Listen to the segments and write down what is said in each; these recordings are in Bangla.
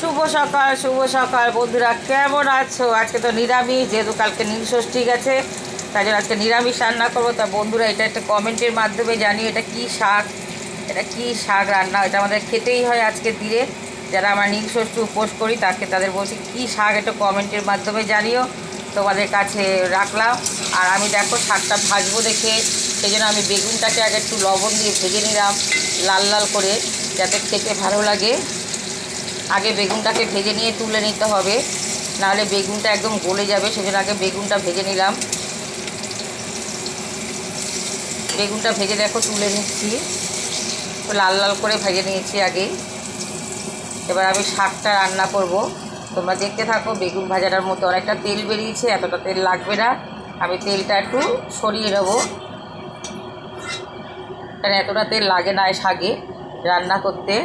শুভ সকাল বন্ধুরা, কেমন আছো? আজকে তো নিরামিষ, যেহেতু কালকে নীলষষ্ঠী গেছে, তাই জন্য আজকে নিরামিষ রান্না করবো। তা বন্ধুরা, এটা একটা কমেন্টের মাধ্যমে জানিও এটা কী শাক, রান্না। এটা আমাদের খেতেই হয় আজকের দিনে। যারা আমরা নীলষষ্ঠী উপোস করি তাদের বলছি কী শাক, এটা কমেন্টের মাধ্যমে জানিও, তোমাদের কাছে রাখলাম। আর আমি দেখো শাকটা ভাজবো দেখে সেই জন্য আমি বেগুনটাকে আগে একটু লবণ দিয়ে ভেজে নিলাম লাল লাল করে, যাতে খেতে ভালো লাগে। আগে বেগুনটাকে ভেজে নিয়ে তুলে নিতে হবে, নাহলে বেগুনটা একদম গলে যাবে। সেজন্য আগে বেগুনটা ভেজে নিলাম। বেগুনটা ভেজে দেখো তুলে নিচ্ছি, লাল লাল করে ভেজে নিয়েছি আগেই। এবার আমি শাকটা রান্না করব, তোমরা দেখতে থাকো। বেগুন ভাজাটার মধ্যে অনেকটা তেল বেরিয়েছে, এতটা তেল লাগবে না। আমি তেলটা একটু সরিয়ে নেবো, কারণ এতটা তেল লাগে না শাকে রান্না করতে,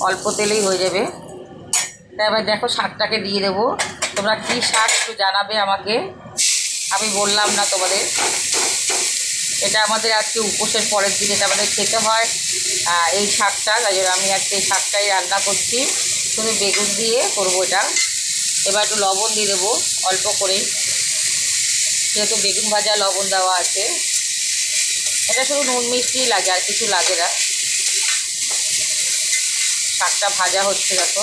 অল্প তেলেই হয়ে যাবে। তাই এবার দেখো শাকটাকে দিয়ে দেবো। তোমরা কী শাক একটু জানাবে আমাকে, আমি বললাম না তোমাদের। এটা আমাদের আজকে উপোসের পরের দিন এটা আমাদের খেতে হয় এই শাকটা, তাই জন্য আমি আজকে এই শাকটাই রান্না করছি। শুধু বেগুন দিয়ে করবো এটা। এবার একটু লবণ দিয়ে দেবো অল্প করে, যেহেতু বেগুন ভাজা লবণ দেওয়া আছে। এটা শুধু নুন মিষ্টিই লাগে, আর কিছু লাগে না। শাকটা ভাজা হচ্ছে দেখো।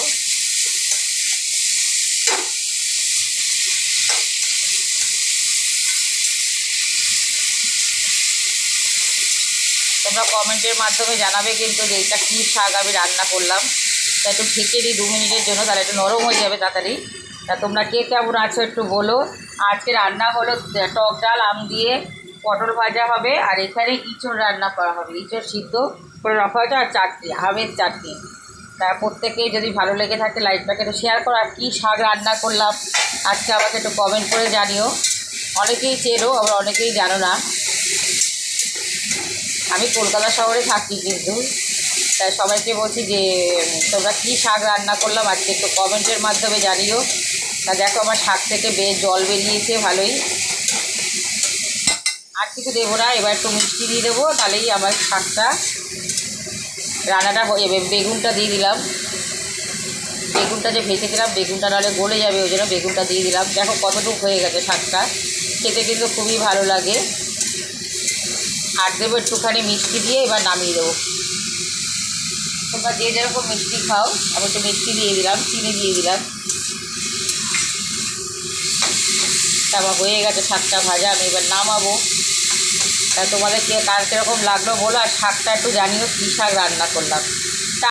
তোমরা কমেন্টের মাধ্যমে জানাবে কিন্তু যে এটা কী শাক আমি রান্না করলাম। তা একটু ঢেকে দিই 2 মিনিটের জন্য, তাহলে একটু নরম হয়ে যাবে তাড়াতাড়ি। তা তোমরা কে কেমন আছো একটু বলো। আজকে রান্না হলো টক ডাল, আম দিয়ে পটল ভাজা হবে, আর এখানে ইঁচড় রান্না করা হবে। ইঁচড় সিদ্ধ করে রাখা হয়েছে, আর চাটনি, আমের চাটনি। তা প্রত্যেকেই যদি ভালো লেগে থাকে লাইভটাকে একটু শেয়ার করো। আর কী শাক রান্না করলাম আজকে আমাকে একটু কমেন্ট করে জানিও। অনেকেই চেনো, আবার অনেকেই জানো না। আমি কলকাতা শহরে থাকি কিন্তু, তাই সবাইকে বলছি যে তোমরা কী শাক রান্না করলাম আজকে একটু কমেন্টের মাধ্যমে জানিও। তা দেখো আমার শাক থেকে বেশ জল বেরিয়েছে ভালোই। আর কিছু দেবো না, এবার একটু মিষ্টি দিয়ে দেবো, তাহলেই আমার শাকটা রান্নাটা হয়ে যাবে। বেগুনটা দিয়ে দিলাম, বেগুনটা যে ভেজেছিলাম বেগুনটা নাহলে গলে যাবে, ওই জন্য বেগুনটা দিয়ে দিলাম। দেখো কতটুকু হয়ে গেছে শাকটা, খেতে কিন্তু খুবই ভালো লাগে। আর দেবো একটুখানি মিষ্টি দিয়ে, এবার নামিয়ে দেবো। তোমরা যে যেরকম মিষ্টি খাও, আমি একটু মিষ্টি দিয়ে দিলাম, চিনি দিয়ে দিলাম। তারপর হয়ে গেছে শাকটা ভাজা, আমি এবার নামাবো। তা তোমাদের কার কীরকম লাগলো বলো, আর শাকটা একটু জানিও কী শাক রান্না করলাম।